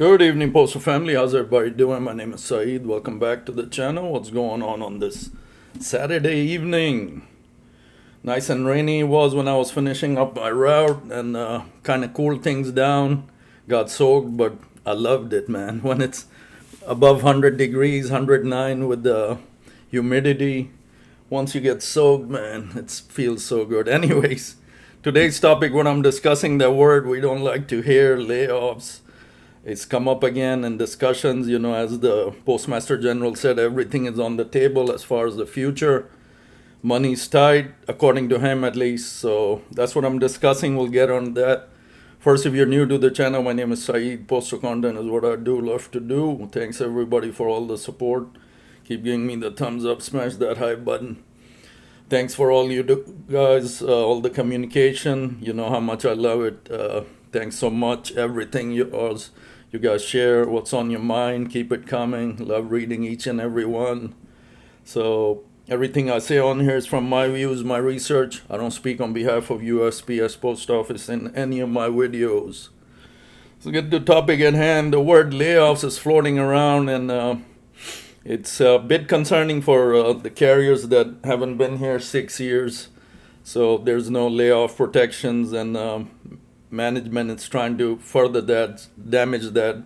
Good evening, Postal family. How's everybody doing? My name is Saeed. Welcome back to the channel. What's going on this Saturday evening? Nice and rainy it was when I was finishing up my route and kind of cooled things down. Got soaked, but I loved it, man. When it's above 100 degrees, 109 with the humidity, once you get soaked, man, it feels so good. Anyways, today's topic, what I'm discussing, the word we don't like to hear, layoffs. It's come up again in discussions, as the Postmaster General said, everything is on the table as far as the future. Money's tight, according to him at least. So that's what I'm discussing. We'll get on that. First, if you're new to the channel, my name is Saeed. Postal content is what I do, love to do. Thanks everybody for all the support. Keep giving me the thumbs up, smash that hype button. Thanks for all you do, guys, all the communication. You know how much I love it. Thanks so much. Everything you guys share, what's on your mind, keep it coming. Love reading each and every one. So everything I say on here is from my views, my research. I don't speak on behalf of USPS Post Office in any of my videos. So get to the topic at hand. The word layoffs is floating around, and it's a bit concerning for the carriers that haven't been here 6 years. So there's no layoff protections, and management is trying to further that, damage that.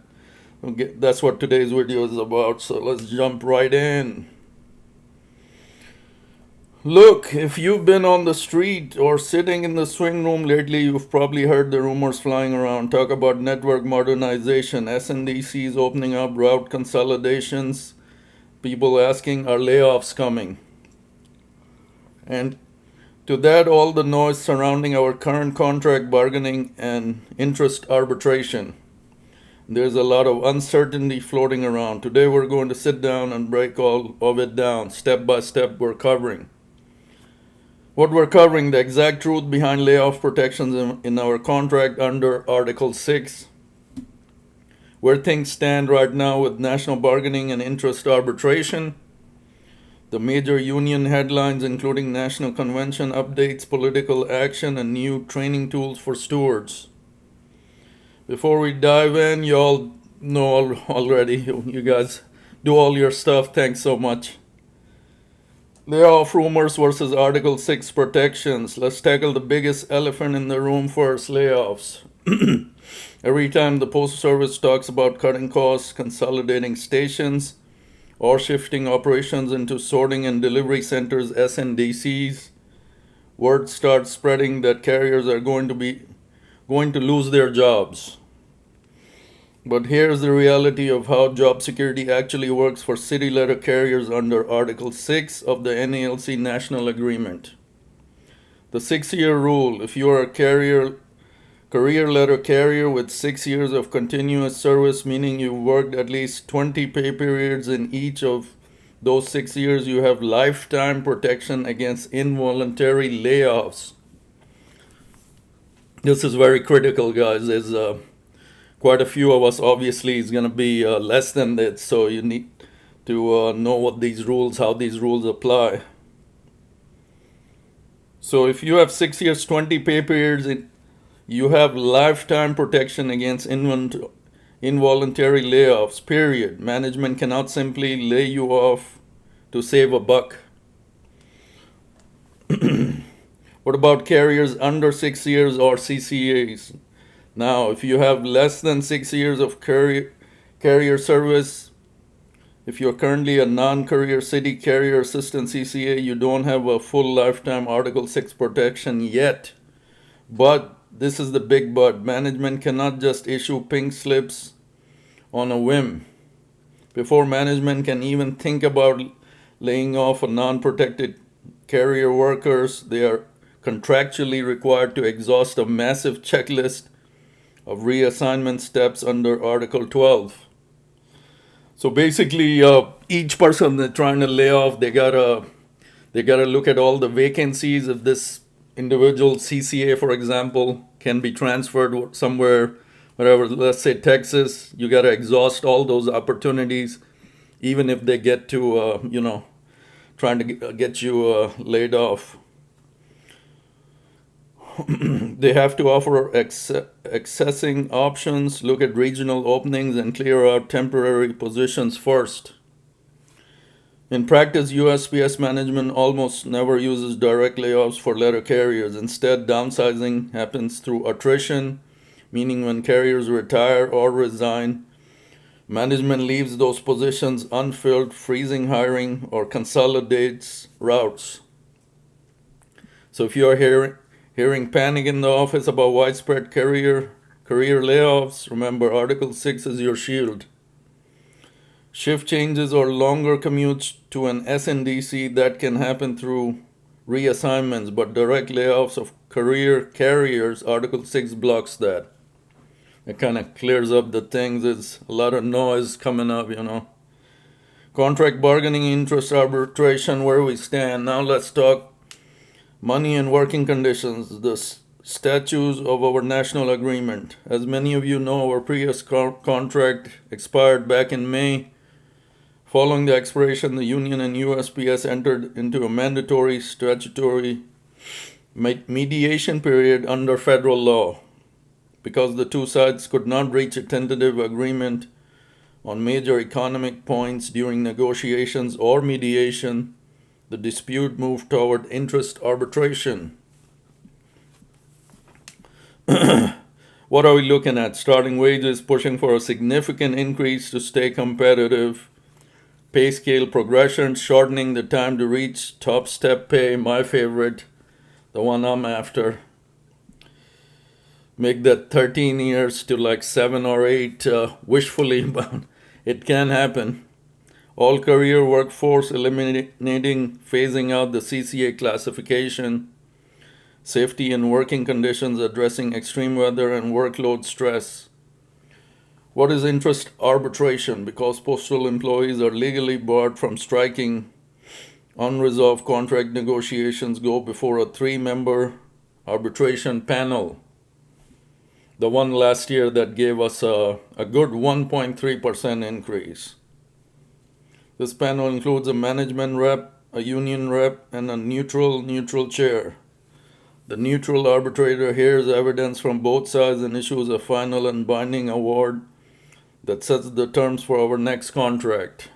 Okay, that's what today's video is about. So let's jump right in. Look, if you've been on the street or sitting in the swing room lately, you've probably heard the rumors flying around. Talk about network modernization, SNDCs opening up, route consolidations, people asking, are layoffs coming? And to that, all the noise surrounding our current contract bargaining and interest arbitration. There's a lot of uncertainty floating around. Today we're going to sit down and break all of it down. Step by step we're covering. What we're covering, the exact truth behind layoff protections in our contract under Article 6. Where things stand right now with national bargaining and interest arbitration. The major union headlines including National Convention updates, political action, and new training tools for stewards. Before we dive in, you all know already, you guys do all your stuff, thanks so much. Layoff rumors versus Article 6 protections. Let's tackle the biggest elephant in the room first, layoffs. Every time the Postal Service talks about cutting costs, consolidating stations, or shifting operations into sorting and delivery centers, SNDCs, word starts spreading that carriers are going to lose their jobs. But here's the reality of how job security actually works for city letter carriers under Article 6 of the NALC National Agreement. The 6-year rule: if you are a career letter carrier with 6 years of continuous service, meaning you've worked at least 20 pay periods in each of those 6 years, you have lifetime protection against involuntary layoffs. This is very critical, guys. There's quite a few of us, obviously, is going to be less than that, so you need to know what how these rules apply. So if you have 6 years, 20 pay periods, you have lifetime protection against involuntary layoffs, period. Management cannot simply lay you off to save a buck. What about carriers under 6 years or CCAs? Now, if you have less than 6 years of carrier service, if you're currently a non-career city carrier assistant CCA, you don't have a full lifetime Article 6 protection yet. But this is the big but. Management cannot just issue pink slips on a whim. Before management can even think about laying off a non-protected carrier workers, they are contractually required to exhaust a massive checklist of reassignment steps under Article 12. So basically, each person they're trying to lay off, they gotta look at all the vacancies. If this individual CCA, for example, can be transferred somewhere, whatever, let's say Texas, you gotta exhaust all those opportunities, even if they get to, trying to get you laid off. They have to offer accessing options, look at regional openings, and clear out temporary positions first. In practice, USPS management almost never uses direct layoffs for letter carriers. Instead, downsizing happens through attrition, meaning when carriers retire or resign, management leaves those positions unfilled, freezing hiring, or consolidates routes. So if you are hearing panic in the office about widespread career layoffs, remember Article 6 is your shield. Shift changes or longer commutes to an SNDC, that can happen through reassignments, but direct layoffs of career carriers, Article 6 blocks that. It kind of clears up the things. There's a lot of noise coming up, Contract bargaining, interest arbitration, where we stand. Now let's talk money and working conditions, the statutes of our national agreement. As many of you know, our previous contract expired back in May. Following the expiration, the union and USPS entered into a mandatory statutory mediation period under federal law. Because the two sides could not reach a tentative agreement on major economic points during negotiations or mediation, the dispute moved toward interest arbitration. What are we looking at? Starting wages pushing for a significant increase to stay competitive. Pay scale progression, shortening the time to reach top step pay, my favorite, the one I'm after. Make that 13 years to like 7 or 8, wishfully, but it can happen. All career workforce eliminating, phasing out the CCA classification. Safety and working conditions, addressing extreme weather and workload stress. What is interest arbitration? Because postal employees are legally barred from striking, unresolved contract negotiations go before a 3-member arbitration panel. The one last year that gave us a good 1.3% increase. This panel includes a management rep, a union rep, and a neutral chair. The neutral arbitrator hears evidence from both sides and issues a final and binding award that sets the terms for our next contract.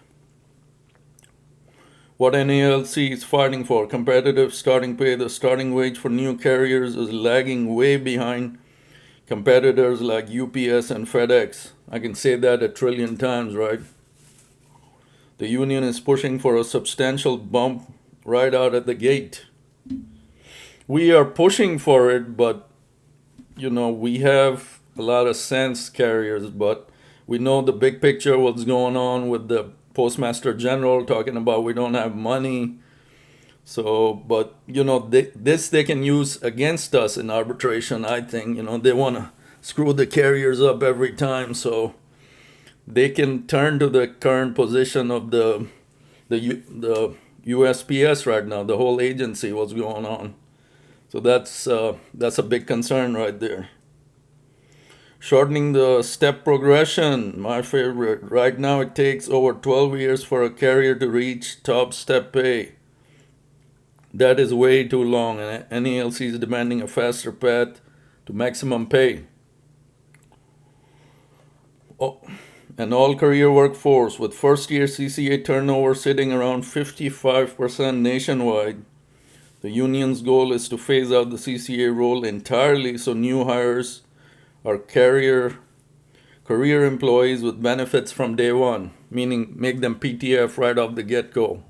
What NALC is fighting for: competitive starting pay. The starting wage for new carriers is lagging way behind competitors like UPS and FedEx. I can say that 1 trillion times, right? The union is pushing for a substantial bump right out at the gate. We are pushing for it, but we have a lot of sense, carriers, but we know the big picture, what's going on with the Postmaster General talking about we don't have money. So, but they can use against us in arbitration, I think. They want to screw the carriers up every time, so they can turn to the current position of the USPS right now, the whole agency, what's going on. So that's a big concern right there. Shortening the step progression, my favorite. Right now it takes over 12 years for a carrier to reach top step pay. That is way too long, and NALC is demanding a faster path to maximum pay. An all-career workforce with first-year CCA turnover sitting around 55% nationwide. The union's goal is to phase out the CCA role entirely so new hires are career employees with benefits from day one, meaning make them PTF right off the get-go.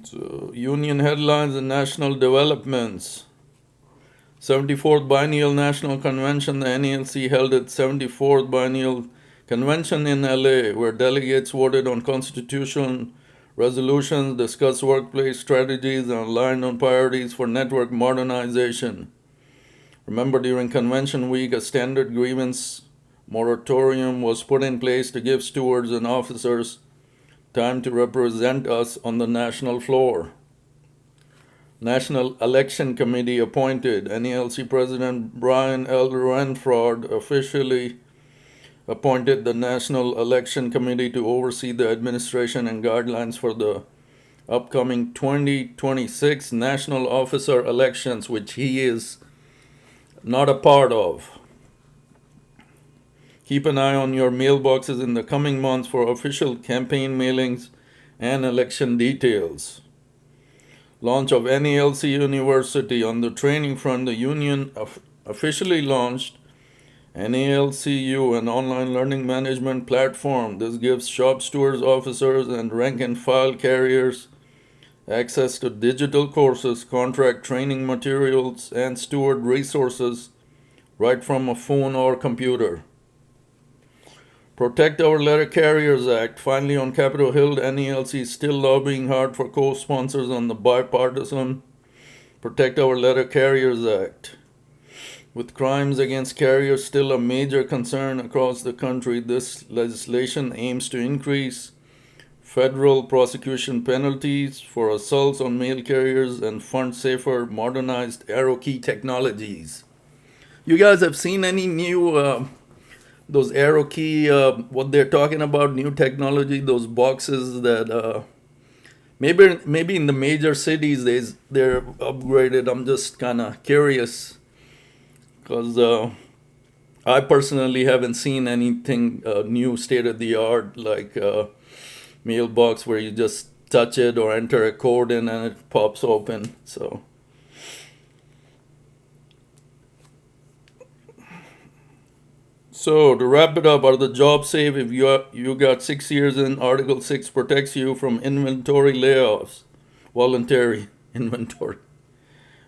So, union headlines and national developments. 74th Biennial National Convention. The NALC held its 74th Biennial Convention in LA, where delegates voted on constitutional resolutions, discussed workplace strategies, and aligned on priorities for network modernization. Remember, during convention week, a standard grievance moratorium was put in place to give stewards and officers time to represent us on the national floor. National Election Committee appointed. NALC President Brian L. Renfrod officially appointed the National Election Committee to oversee the administration and guidelines for the upcoming 2026 national officer elections, which he is not a part of. Keep an eye on your mailboxes in the coming months for official campaign mailings and election details. Launch of NALC University. On the training front, the union officially launched NALCU, an online learning management platform. This gives shop stewards, officers, and rank and file carriers access to digital courses, contract training materials, and steward resources right from a phone or computer. Protect Our Letter Carriers Act. Finally, on Capitol Hill, NALC is still lobbying hard for co-sponsors on the bipartisan Protect Our Letter Carriers Act. With crimes against carriers still a major concern across the country, this legislation aims to increase federal prosecution penalties for assaults on mail carriers and fund safer, modernized arrow key technologies. You guys have seen any new those arrow key, what they're talking about, new technology, those boxes that maybe in the major cities they're upgraded. I'm just kind of curious because I personally haven't seen anything new, state of the art, like mailbox where you just touch it or enter a code in and it pops open. So to wrap it up, are the jobs safe? If you got 6 years in, Article 6 protects you from inventory layoffs, voluntary inventory.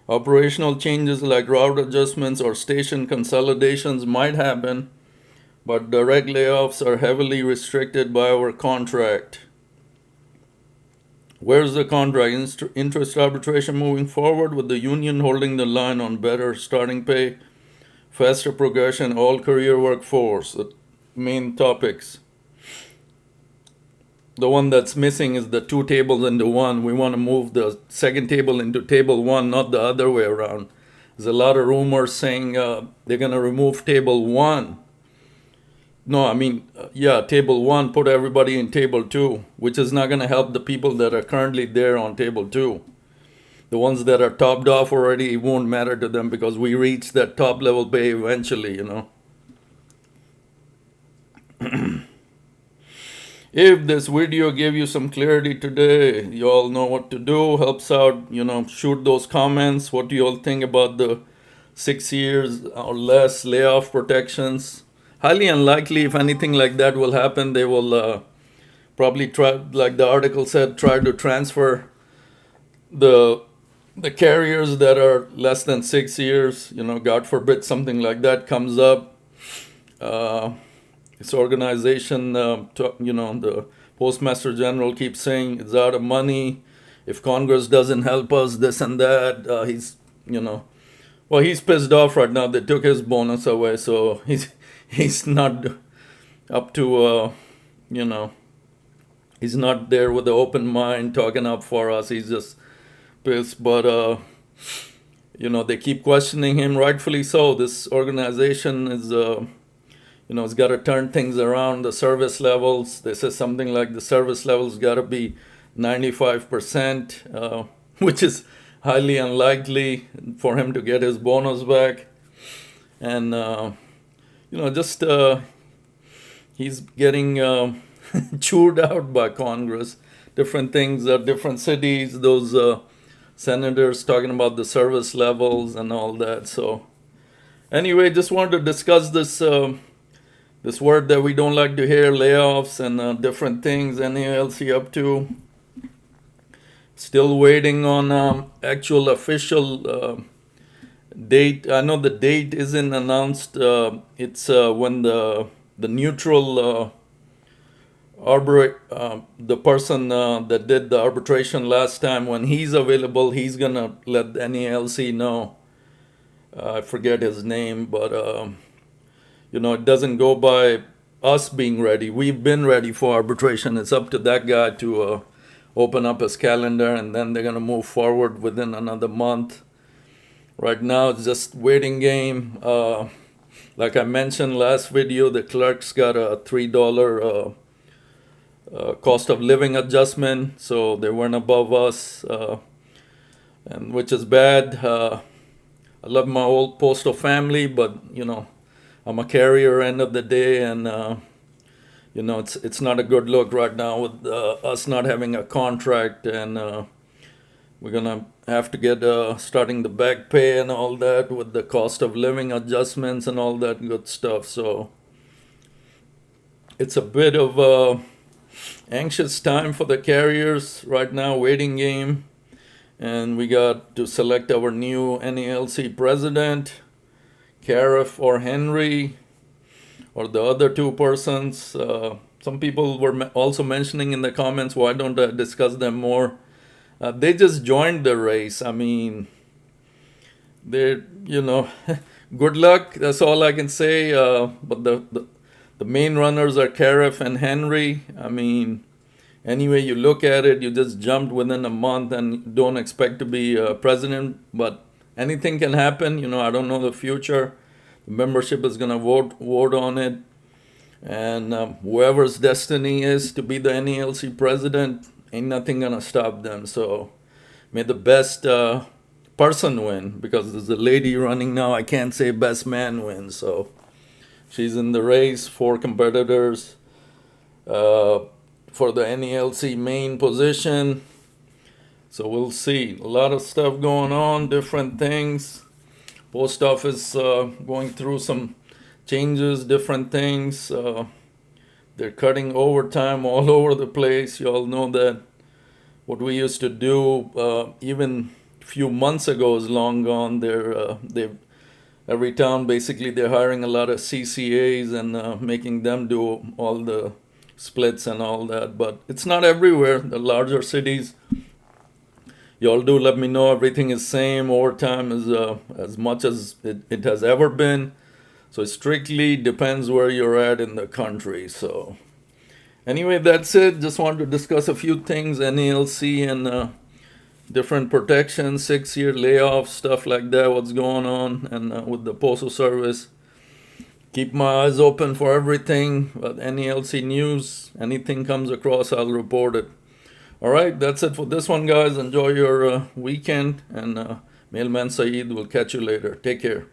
Operational changes like route adjustments or station consolidations might happen, but direct layoffs are heavily restricted by our contract. Where's the contract? Interest arbitration moving forward, with the union holding the line on better starting pay, faster progression, all career workforce. The main topics. The one that's missing is the two tables into one. We want to move the second table into table one, not the other way around. There's a lot of rumors saying they're going to remove table one. No, I mean, table one, put everybody in table two, which is not going to help the people that are currently there on table two. The ones that are topped off already, it won't matter to them because we reach that top level pay eventually, If this video gave you some clarity today, you all know what to do. Helps out, shoot those comments. What do you all think about the 6 years or less layoff protections? Highly unlikely if anything like that will happen. They will probably try, like the article said, try to transfer the carriers that are less than 6 years. God forbid something like that comes up. This organization, the Postmaster General keeps saying it's out of money. If Congress doesn't help us, this and that, he's pissed off right now. They took his bonus away, so he's not up to, he's not there with an open mind talking up for us. He's just pissed, but they keep questioning him, rightfully so. This organization is it's got to turn things around. The service levels, they say something like the service levels got to be 95%, which is highly unlikely for him to get his bonus back. And he's getting chewed out by Congress. Different things, different cities, those senators talking about the service levels and all that. So anyway, just wanted to discuss this this word that we don't like to hear, layoffs and different things NALC up to. Still waiting on actual official date. I know the date isn't announced. It's when the neutral the person that did the arbitration last time, when he's available, he's gonna let the NALC know. I forget his name, but it doesn't go by us being ready. We've been ready for arbitration. It's up to that guy to open up his calendar, and then they're gonna move forward within another month. Right now, it's just waiting game. Like I mentioned last video, the clerks got a $3 cost of living adjustment, so they weren't above us, and which is bad. I love my old postal family, but I'm a carrier end of the day, and it's not a good look right now with us not having a contract, and we're gonna have to get starting the back pay and all that with the cost of living adjustments and all that good stuff. So it's a bit of a anxious time for the carriers right now, waiting game, and we got to select our new NALC president, Cariff or Henry, or the other two persons. Some people were also mentioning in the comments, why don't I discuss them more? They just joined the race. I mean, they're, good luck. That's all I can say. But the main runners are Cariff and Henry. I mean, anyway you look at it, you just jumped within a month and don't expect to be president. But anything can happen. I don't know the future. The membership is going to vote on it. And whoever's destiny is to be the NALC president, ain't nothing going to stop them. So may the best person win, because there's a lady running now. I can't say best man win. So she's in the race, 4 competitors for the NALC main position. So we'll see. A lot of stuff going on, different things. Post office going through some changes, different things. They're cutting overtime all over the place. You all know that what we used to do even a few months ago is long gone. Every town, basically, they're hiring a lot of CCAs and making them do all the splits and all that. But it's not everywhere. The larger cities, y'all do let me know everything is same. Overtime is as much as it has ever been. So it strictly depends where you're at in the country. So anyway, that's it. Just wanted to discuss a few things, NALC and different protections, 6-year layoffs, stuff like that, what's going on, and with the Postal Service. Keep my eyes open for everything. But NALC news, anything comes across, I'll report it. All right, that's it for this one, guys. Enjoy your weekend, and Mailman Saeed will catch you later. Take care.